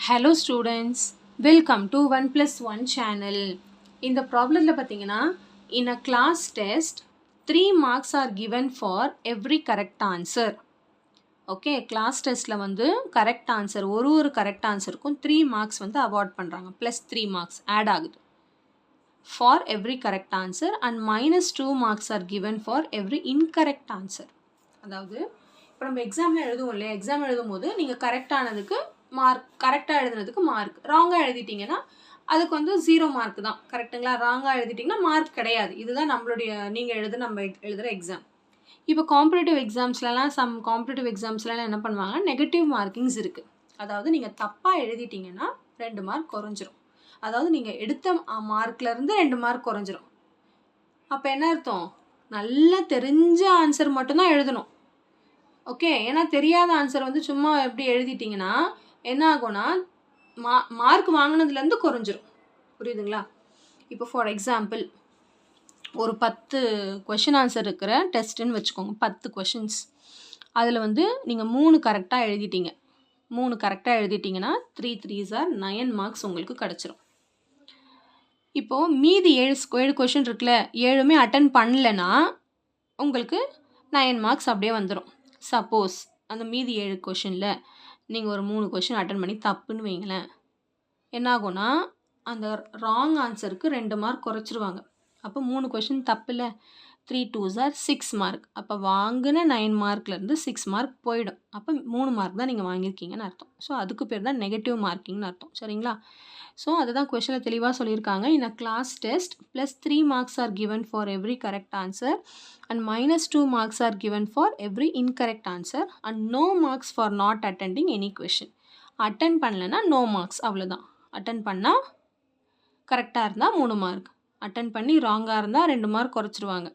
Hello students, welcome to 1+1 channel. இந்த ப்ராப்ளத்தில் பார்த்தீங்கன்னா in a class test 3 marks are given for every correct answer. Okay, class டெஸ்ட்டில் வந்து correct answer ஒரு correct ஆன்சருக்கும் 3 மார்க்ஸ் வந்து அவார்ட் பண்ணுறாங்க. ப்ளஸ் 3 மார்க்ஸ் ஆட் ஆகுது for every correct answer and -2 marks are given for every incorrect answer. அதாவது இப்போ நம்ம எக்ஸாமில் எழுதுவோம் இல்லையா, எக்ஸாம் எழுதும் போது நீங்கள் கரெக்டானதுக்கு மார்க், கரெக்டாக எழுதுனதுக்கு மார்க், ராங்காக எழுதிட்டிங்கன்னா அதுக்கு வந்து 0 மார்க் தான். கரெக்டுங்களா? ராங்காக எழுதிட்டிங்கன்னா மார்க் கிடையாது. இதுதான் நம்மளுடைய நீங்கள் நம்ம எழுதுகிற எக்ஸாம். இப்போ காம்படிட்டிவ் எக்ஸாம்ஸ்லாம் காம்படிட்டிவ் எக்ஸாம்ஸ்லாம் என்ன பண்ணுவாங்க, நெகட்டிவ் மார்க்கிங்ஸ் இருக்குது. அதாவது நீங்கள் தப்பாக எழுதிட்டிங்கன்னா 2 மார்க் குறைஞ்சிரும். அதாவது நீங்கள் எடுத்த மார்க்லேருந்து 2 மார்க் குறைஞ்சிரும். அப்போ என்ன அர்த்தம், நல்லா தெரிஞ்ச ஆன்சர் மட்டும்தான் எழுதணும். ஓகே, ஏன்னா தெரியாத ஆன்சர் வந்து சும்மா எப்படி எழுதிட்டிங்கன்னா என்ன ஆகும்னா மார்க் வாங்கினதுலேருந்து குறைஞ்சிரும். புரியுதுங்களா? இப்போ ஃபார் எக்ஸாம்பிள் ஒரு 10 கொஷின் ஆன்சர் இருக்கிற டெஸ்ட்டுன்னு வச்சுக்கோங்க. 10 கொஷின்ஸ், அதில் வந்து நீங்கள் 3 கரெக்டாக எழுதிட்டீங்க. 3 கரெக்டாக எழுதிட்டிங்கன்னா 3 3s are 9 மார்க்ஸ் உங்களுக்கு கிடச்சிரும். இப்போது மீதி 7 கொஷின் இருக்குல்ல, 7மே அட்டன் பண்ணலைன்னா உங்களுக்கு 9 மார்க்ஸ் அப்படியே வந்துடும். சப்போஸ் அந்த மீதி 7 கொஷினில் நீங்கள் ஒரு 3 கொஷின் அட்டன் பண்ணி தப்புன்னு வைங்களேன், என்ன ஆகும்னா அந்த ராங் ஆன்சருக்கு 2 மார்க் குறைச்சிருவாங்க. அப்போ 3 கொஷின் தப்பு இல்லை, 3 2s are 6 மார்க். அப்போ வாங்கின 9 மார்க்லேருந்து 6 மார்க் போயிடும். அப்போ 3 மார்க் தான் நீங்கள் வாங்கியிருக்கீங்கன்னு அர்த்தம். ஸோ அதுக்கு பேர் தான் நெகட்டிவ் மார்க்கிங்னு அர்த்தம். சரிங்களா? ஸோ அதுதான் கொஷனில் தெளிவாக சொல்லியிருக்காங்க. In a class test +3 marks are given for every correct answer and -2 marks are given for every incorrect answer and no marks for not attending any question. Attend பண்ணலைன்னா நோ மார்க்ஸ், அவ்வளோதான். Attend பண்ணால் கரெக்டாக இருந்தால் 3 mark, attend பண்ணி ராங்காக இருந்தால் 2 mark குறைச்சிருவாங்க.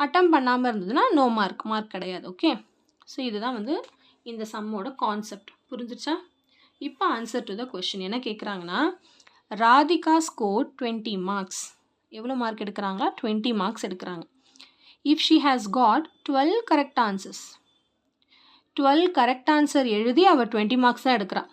Attend பண்ணாமல் இருந்ததுன்னா no mark, mark கிடையாது. ஓகே, ஸோ இதுதான் வந்து இந்த சம்மோட கான்செப்ட். புரிஞ்சிச்சா? இப்போ ஆன்சர் டு த கொஷின் என்ன கேட்குறாங்கன்னா, ராதிகா ஸ்கோர் 20 மார்க்ஸ். எவ்வளோ மார்க் எடுக்கிறாங்களா? 20 மார்க்ஸ் எடுக்கிறாங்க. If she has God 12 correct answers. 12 correct answer எழுதி அவள் 20 மார்க்ஸ் தான் எடுக்கிறாள்.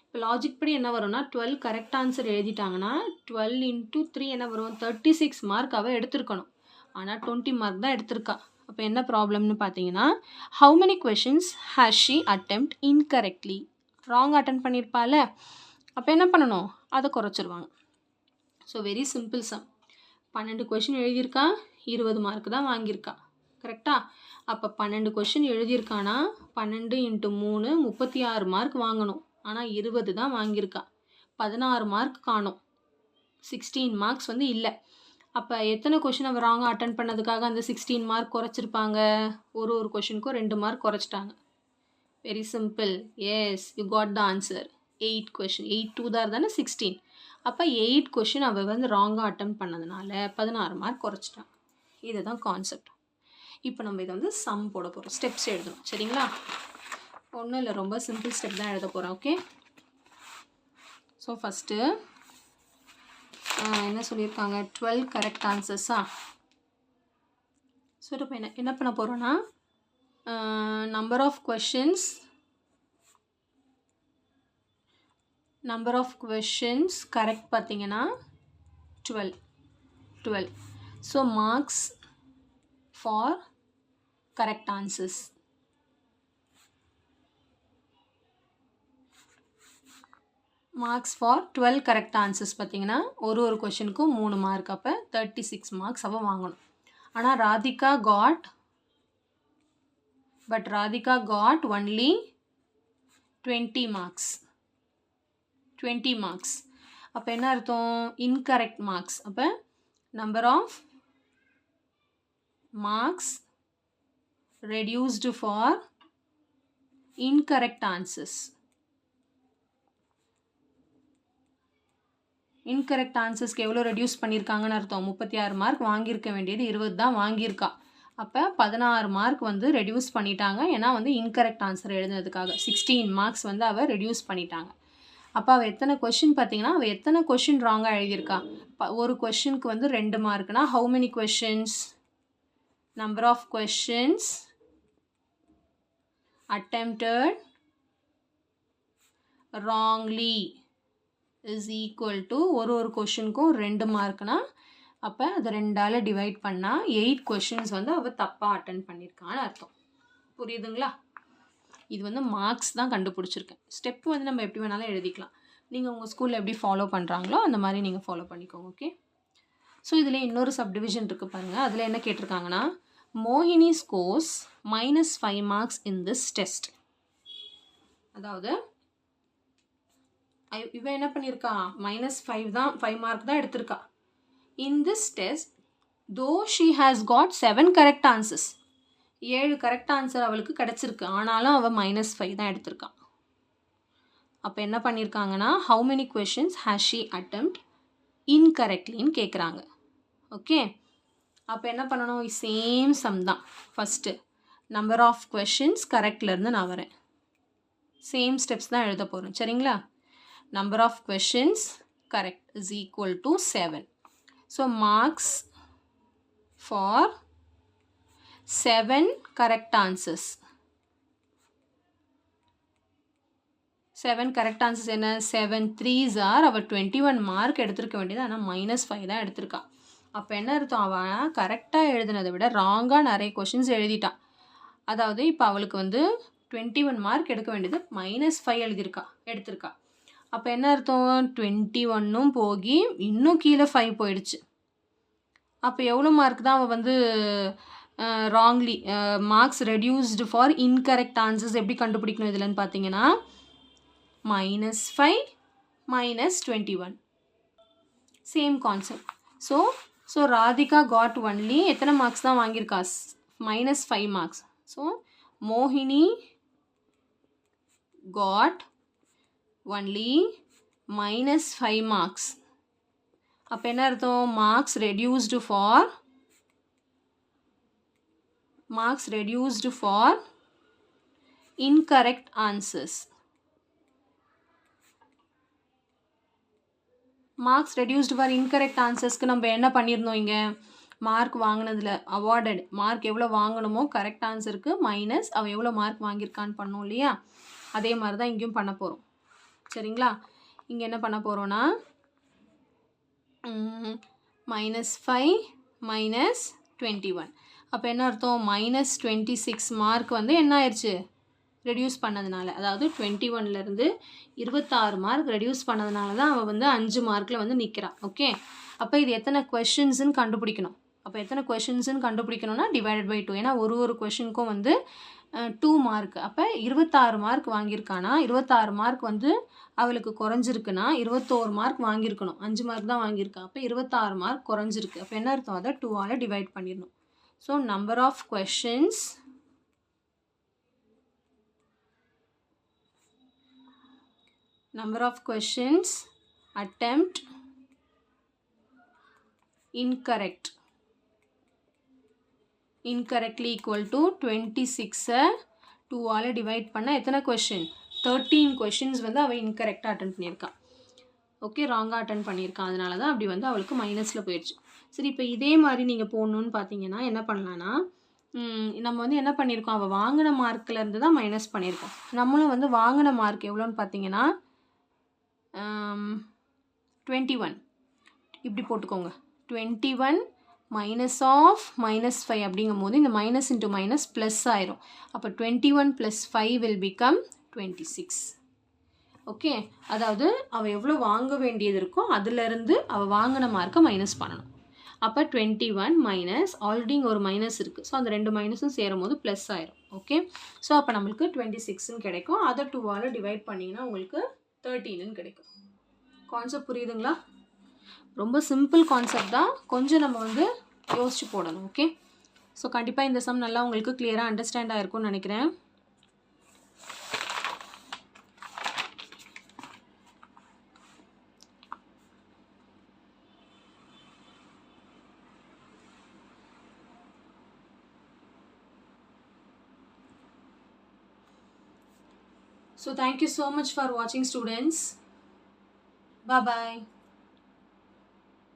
இப்போ லாஜிக் படி என்ன வரும்னா, 12 கரெக்ட் ஆன்சர் எழுதிட்டாங்கன்னா 12 × 3 என்ன வரும், 36 மார்க் அவள் எடுத்திருக்கணும். ஆனால் 20 மார்க் தான் எடுத்திருக்கா. அப்போ என்ன ப்ராப்ளம்னு பார்த்தீங்கன்னா, how many questions has she attempt incorrectly. Wrong attend பண்ணியிருப்பால, அப்போ என்ன பண்ணணும், அதை குறைச்சிருவாங்க. So very simple sum. 12 question எழுதியிருக்கா, 20 மார்க் தான் வாங்கியிருக்கா. கரெக்டாக? அப்போ 12 கொஷின் எழுதியிருக்கானா 12 × 3 36 மார்க் வாங்கணும். ஆனால் 20 தான் வாங்கியிருக்கா. 16 மார்க் காணும். 16 மார்க்ஸ் வந்து இல்லை. அப்போ எத்தனை கொஷின் அவள் ராங்காக அட்டன் பண்ணதுக்காக அந்த 16 மார்க் குறைச்சிருப்பாங்க? ஒரு கொஷினுக்கும் 2 மார்க் குறைச்சிட்டாங்க. Very simple. Yes, you got the answer. 8 question, 8 2 தான் தானே 16. அப்போ 8 கொஷின் அவள் வந்து ராங்காக அட்டன் பண்ணதுனால 16 மார்க் குறைச்சிட்டான். இதுதான் கான்செப்ட். இப்போ நம்ம இதை வந்து சம் போட போகிறோம், ஸ்டெப்ஸ் எழுதணும். சரிங்களா? ஒன்றும் இல்லை, ரொம்ப சிம்பிள் ஸ்டெப் தான் எழுத போகிறோம். ஓகே, ஸோ ஃபஸ்ட்டு என்ன சொல்லியிருக்காங்க, 12 கரெக்ட் ஆன்சர்ஸா. ஸோ இப்போ என்ன பண்ண போகிறோன்னா, number of questions correct பார்த்தீங்கன்னா 12. So marks for correct answers. Marks for 12 correct answers பார்த்தீங்கன்னா ஒரு கொஷனுக்கும் 3 மார்க். அப்போ 36 மார்க்ஸ் அவள் வாங்கணும். ஆனால் Radhika got only 20 marks. 20 marks. அப்போ என்ன அர்த்தம், இன்கரெக்ட் மார்க்ஸ். அப்போ number of marks reduced for incorrect answers. Incorrect ஆன்சர்ஸ்க்கு எவ்வளோ ரெடியூஸ் பண்ணியிருக்காங்கன்னு அர்த்தம், 36 மார்க் வாங்கியிருக்க வேண்டியது 20 தான் வாங்கியிருக்கா. அப்போ 16 மார்க் வந்து ரெடியூஸ் பண்ணிட்டாங்க. ஏன்னா வந்து இன்கரெக்ட் ஆன்சர் எழுதுனதுக்காக 16 மார்க்ஸ் வந்து அவள் ரெடியூஸ் பண்ணிட்டாங்க. அப்போ அவள் எத்தனை கொஷின் பார்த்தீங்கன்னா, அவள் எத்தனை கொஷின் ராங்காக எழுதியிருக்கா. ஒரு கொஷினுக்கு வந்து 2 மார்க்னா how many questions, number of questions attempted wrongly is equal to ஒரு கொஷினுக்கும் 2 மார்க்னா அப்போ அதை 2ஆல் டிவைட் பண்ணால் 8 கொஷின்ஸ் வந்து அவள் தப்பாக அட்டன் பண்ணியிருக்கான்னு அர்த்தம். புரியுதுங்களா? இது வந்து மார்க்ஸ் தான் கண்டுபிடிச்சிருக்கேன். ஸ்டெப் வந்து நம்ம எப்படி வேணாலும் எழுதிக்கலாம். நீங்கள் உங்கள் ஸ்கூலில் எப்படி ஃபாலோ பண்ணுறாங்களோ அந்த மாதிரி நீங்கள் ஃபாலோ பண்ணிக்கோங்க. ஓகே. ஸோ இதில் இன்னொரு சப்டிவிஷன் இருக்குது பாருங்கள். அதில் என்ன கேட்டிருக்காங்கன்னா, மோகினி scores -5 marks in this test. அதாவது இவன் என்ன பண்ணியிருக்கா, -5 மார்க் தான் எடுத்திருக்கா. In this test though she has got 7 correct answers. 7 correct answer அவளுக்கு கிடச்சிருக்கு. ஆனாலும் அவள் -5 தான் எடுத்திருக்கான். அப்போ என்ன பண்ணியிருக்காங்கன்னா, how many questions has she attempt இன்கரெக்ட்லின்னு கேட்குறாங்க. ஓகே. அப்போ என்ன பண்ணணும், சேம் சம் தான். ஃபஸ்ட்டு நம்பர் ஆஃப் கொஷின்ஸ் கரெக்ட்லேருந்து நான் வரேன். சேம் ஸ்டெப்ஸ் தான் எழுத போகிறேன். சரிங்களா? Number of questions correct is equal to 7. So marks for 7 correct answers. 7 correct answers என்ன, 7 3s are அவள் 21 மார்க் எடுத்திருக்க வேண்டியது. ஆனால் -5 தான் எடுத்திருக்கா. அப்போ என்ன அர்த்தம், அவன் கரெக்டாக எழுதுனதை விட ராங்காக நிறைய கொஷின்ஸ் எழுதிட்டான். அதாவது இப்போ அவளுக்கு வந்து 21 மார்க் எடுக்க வேண்டியது -5 எடுத்திருக்கா. அப்போ என்ன அர்த்தம், 21ம் போகி இன்னும் கீழே 5 போயிடுச்சு. அப்போ எவ்வளோ மார்க் தான் அவள் வந்து wrongly marks reduced for incorrect answers எப்படி கண்டுபிடிக்கணும் இதுலன்னு பார்த்தீங்கன்னா, -5 -21 same concept. So Radhika got only எத்தனை மார்க்ஸ் தான் வாங்கியிருக்கா, -5 மார்க்ஸ். ஸோ மோகினி காட் ஒன்லி -5 மார்க்ஸ். அப்போ என்ன அர்த்தம், marks reduced for incorrect answers. Marks reduced for incorrect ஆன்சர்ஸ்க்கு நம்ம என்ன பண்ணியிருந்தோம், இங்கே மார்க் வாங்கினதில் அவார்டட் மார்க் எவ்வளோ வாங்கணுமோ கரெக்ட் ஆன்சருக்கு மைனஸ் அவள் எவ்வளோ மார்க் வாங்கியிருக்கான்னு பண்ணோம் இல்லையா? அதே மாதிரி தான் இங்கேயும் பண்ண போகிறோம். சரிங்களா? இங்கே என்ன பண்ண போகிறோன்னா, -5 -21. அப்போ என்ன அர்த்தம், -26 மார்க் வந்து என்ன ஆயிடுச்சு, ரெடியூஸ் பண்ணதுனால, அதாவது 21லேருந்து 26 மார்க் ரெடியூஸ் பண்ணதுனால தான் அவள் வந்து 5 மார்க்கில் வந்து நிற்கிறான். ஓகே. அப்போ இது எத்தனை கொஷின்ஸுன்னு கண்டுபிடிக்கணும். அப்போ எத்தனை கொஷின்ஸுன்னு கண்டுபிடிக்கணும்னா டிவைடட் பை 2. ஏன்னா ஒரு கொஷினுக்கும் வந்து 2 மார்க். அப்போ 26 மார்க் வாங்கியிருக்கானா, 26 மார்க் வந்து அவளுக்கு குறைஞ்சிருக்குன்னா 21 மார்க் வாங்கியிருக்கணும். 5 மார்க் தான் வாங்கியிருக்கா. அப்போ 26 மார்க் குறைஞ்சிருக்கு. அப்போ என்ன அர்த்தம், அதை 2ஆல் டிவைட் பண்ணிடணும். So number of questions attempt incorrectly equal to 26 2ஆல் டிவைட் பண்ண எத்தனை கொஷின், 13 கொஷின்ஸ் வந்து அவள் இன்கரெக்டாக அட்டன் பண்ணியிருக்கான். ஓகே, ராங்காக அட்டன் பண்ணியிருக்கான். அதனால தான் அப்படி வந்து அவளுக்கு மைனஸில் போயிடுச்சு. சரி, இப்போ இதே மாதிரி நீங்கள் போடணுன்னு பார்த்தீங்கன்னா என்ன பண்ணலான்னா, நம்ம வந்து என்ன பண்ணியிருக்கோம், அவள் வாங்கின மார்க்லேருந்து தான் மைனஸ் பண்ணியிருக்கோம். நம்மளும் வந்து வாங்கின மார்க் எவ்வளோன்னு பார்த்தீங்கன்னா 21 இப்படி போட்டுக்கோங்க. 21 மைனஸ் ஆஃப் -5 அப்படிங்கும் போது இந்த மைனஸ் இன்ட்டு மைனஸ் ப்ளஸ் ஆயிரும். அப்போ 21 + 5 will become 26. ஓகே. அதாவது அவள் எவ்வளோ வாங்க வேண்டியது இருக்கோ அதுலேருந்து அவள் வாங்கின மார்க்கை மைனஸ் பண்ணணும். அப்போ 21 மைனஸ் ஆல்ரெடி இங்கே ஒரு மைனஸ் இருக்குது. ஸோ அந்த 2 மைனஸும் சேரும் போது ப்ளஸ் ஆயிரும். ஓகே. ஸோ அப்போ நம்மளுக்கு 26ன்னு கிடைக்கும். அதை 2ஆல் டிவைட் பண்ணிங்கன்னா உங்களுக்கு 13ன்னு கிடைக்கும். கான்செப்ட் புரியுதுங்களா? ரொம்ப சிம்பிள் கான்செப்ட் தான், கொஞ்சம் நம்ம வந்து யோசிச்சு போடணும். ஓகே. ஸோ கண்டிப்பாக இந்த சம் நல்லா உங்களுக்கு கிளியராக அண்டர்ஸ்டாண்ட் ஆகிருக்கும்னு நினைக்கிறேன். So thank you so much for watching, students. Bye bye.